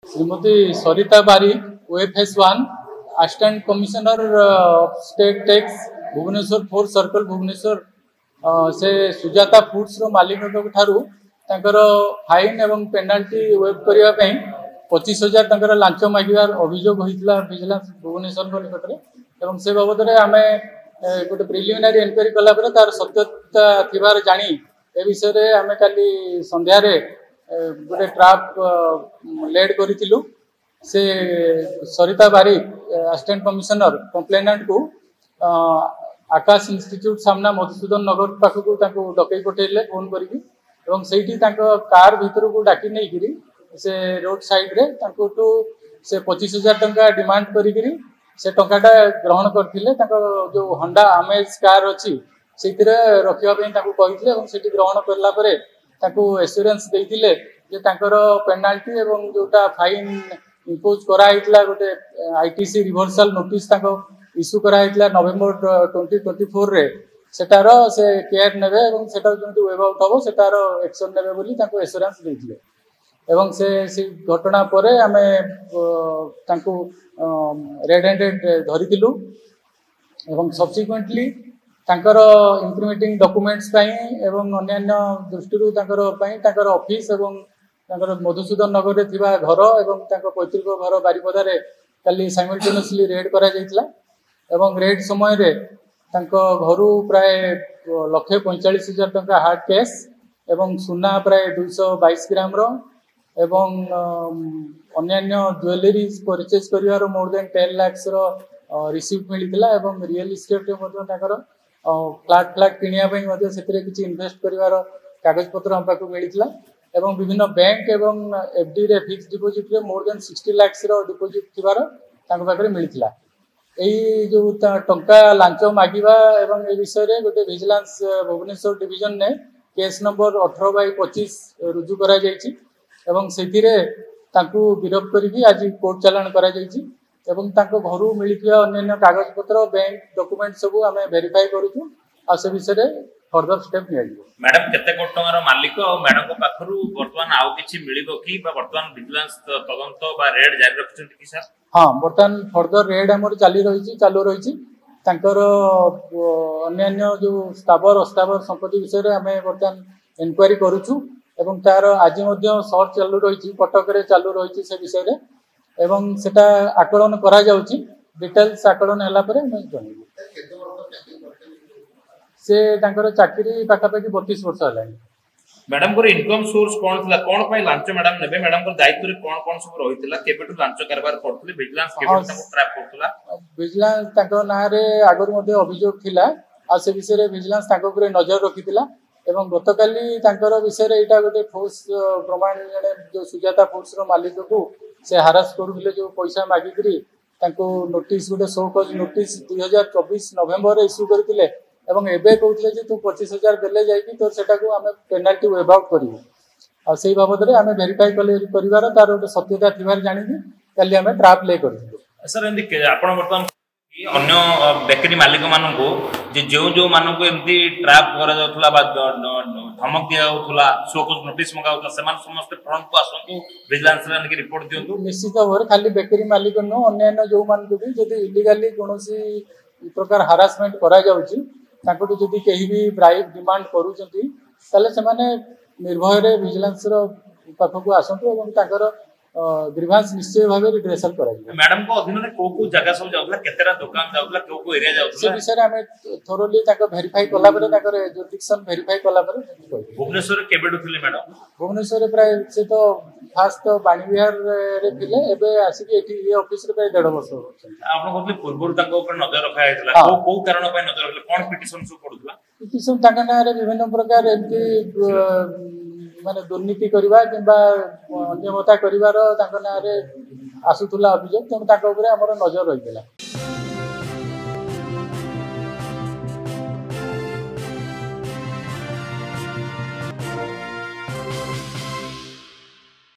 Shrimati Sarita Barik OFS1 assistant commissioner state tax Bhubaneswar 4 circle Bhubaneswar से Sujata foods रो मालिक ठारू फाइन एवं पेनाल्टी वेब करने 25,000 लांच मागिबार अभियोग होता विजिलेंस भुवनेश्वर निकट में से बाबद में आम गोटे प्रिलिमिनारी एनक्वारी कलापर तार सत्यता थिबार जानी ए विषय में आम काली संध्यारे गोटे ट्राप लेड करूँ से सरिता बारिक असिस्टेंट कमिश्नर कंप्लेनेंट को आकाश इंस्टीट्यूट सामना मधुसूदन नगर पाखक डकई पठेले फोन करके कार भीतर को डाकी नहीं से रोड साइड रे से 25,000 टंका डिमांड करी से टंकाटा ग्रहण करते जो होंडा अमेज कार अच्छी से रखापी कही ग्रहण कलापर एश्योरेंस देते पेनाल्टी एवं जोटा फाइन इम्पोज कराइला गोटे ITC रिभर्सल नोटिस इश्यू कराइला नवेम्बर 2024 रे सेटार से केयर नेबे एवं सेटा जंतु वेब आउट हो सेटार एक्शन नेबे बोली ताको एश्योरेंस देथिले एवं से घटना परे आमे तांको रेड हैंडेड धरिथिलु एवं सब्सिक्वेंटली तांकर इंप्रिमेटिंग डॉक्यूमेंट्स एवं अन्य दृष्टि तांकर ऑफिस एवं मधुसूदन नगर रे थिबा घर एवं पैतृक घर बारिपदारे काली साइमल्टेनियसली रेड करा जायतिला एवं रेड समय रे घर प्राय 1,45,000 टंका हार्ड कैश एवं सुना प्राय 222 ग्राम रो एवं अन्य ज्वेलरीज परचेज करिवार मोर देन 10 लाख रो रिसीप्ट मिलिथिला एवं रियल एस्टेट फ्लैट किनिया किसी इन्वेस्ट करिवार कागज पत्र हम पाक मिलिथिला एवं विभिन्न बैंक एवं FD रे फिक्स डिपोजिट रे मोर देन 60 लाख रो डिपोजिट थिबार तांको पाखरे मिलिथिला एई जो टंका लांच मागिबा एवं ए विषय रे गोटे विजिलेंस भुवनेश्वर डिवीजन ने केस नंबर 18/25 रुजु करा जायछि एवं सेथिरे तांको गिरफ्त करिकि आज कोर्ट चालान करा जायछि एवं तांको घरु मिलिथिबा अन्य कागज पत्र बैंक डॉक्यूमेंट सब आमे वेरीफाई करूछु आ से विषय रे फर्दर स्टेप निया जिवो। मैडम केते कोटी टंकार मालिक और मैडम को पाखरु वर्तमान आउ किछि मिलिबो कि बा वर्तमान विजिलेंस तदंत बा रेड जारी रखछन कि सर? हाँ वर्तमान फर्दर रेड हमर चालू रही तांकर अन्य जो स्थावर अस्तावर संपत्ति विषय रे आमे वर्तमान इनक्वारी करूछु एवं तार आज मध्य सर्च चालू रही कटक रे चालू रही से विषय रे एवं सेटा आकलन करा जाउची डिटेल्स आकलन हला परे मैं जणेबो से तांकर चाकरी पाखापाखि 32 वर्ष हलानी। मैडम को इनकम सोर्स कौन थिला कौन पाई लांच मैडम नेबे मैडम को दायित्व रे कौन सब रहितला केबेटु लांच कारबार करथले विजिलेंस केबेटु ताको ट्रैप करथला विजिलेंस ताको नारे आगर मध्ये अभियोग थिला आ से विषय रे विजिलेंस ताको ऊपर नजर रखितिला एवं गतकाली तांकर विषय रे एटा गोटे ठोस प्रमाण जने जो सुजाता फूड्स रो मालिक को से हारास करूले जो पैसा मागिकरी ताको नोटिस गोटे शो कॉज नोटिस 2024 नवेम्बर रे इश्यू करथिले एवं एबे कहथिले जे तू 25,000 देले जाईकी तोर सेटा को हमें पेनाल्टी वेब आउट करिवो आ सेही बाबद रे हमें वेरीफाई करिवार तार गोटे सत्यता थिबार जानिबी काली हमें ट्रैप ले करथिलु। सर एंदी आपण वर्तमान अन्य बेकरी मालिक मानन को जे जो मानन को एमती ट्रैप करा जाउथला बा धमक दिया जाउथला सोकोज नोटिस मंगाउथला सेमान समस्त फ्रंट को आसंतु विजिलेंस रे के रिपोर्ट दियंतु निश्चित भाव खाली बेकरी मालिक न अन्य जो मान को भी जदी इलीगली कोनोसी प्रकार हारासमेंट करा जाउची तांको जदी केही भी ब्राइब डिमांड करूचंती ताले से माने निर्भय रे विजिलेंस रो पाखको आसंतु एवं ताकर ग्रीवांस निश्चय भाबे रिड्रेसल करा जाय। मैडम को अधीन रे को जगह सब जाउला केतेरा दुकान जाउला को एरिया जाउला से विषय रे हमें थोरोली ताको वेरीफाई कला परे ताकर जुरिडिक्शन वेरीफाई कला परे भुवनेश्वर केबेडु थिले मैडम भुवनेश्वर रे प्राय से तो फास्ट तो बाणी विहार रे थिले एबे आसी के एठी ए ऑफिस रे प्राय 1.5 वर्ष आपन कहले पूर्व ताको ऊपर नजर रखा हैतला को कारण पय नजर रखले कोन पिटिशन सब पडुतला पिटिशन ताका ना रे विभिन्न प्रकार एमती माने दुर्नीति करबा किबा अनियमता करिवार ताका ना रे आसुतुला अभियोग तेम ताका ऊपर हमर नजर रहितला।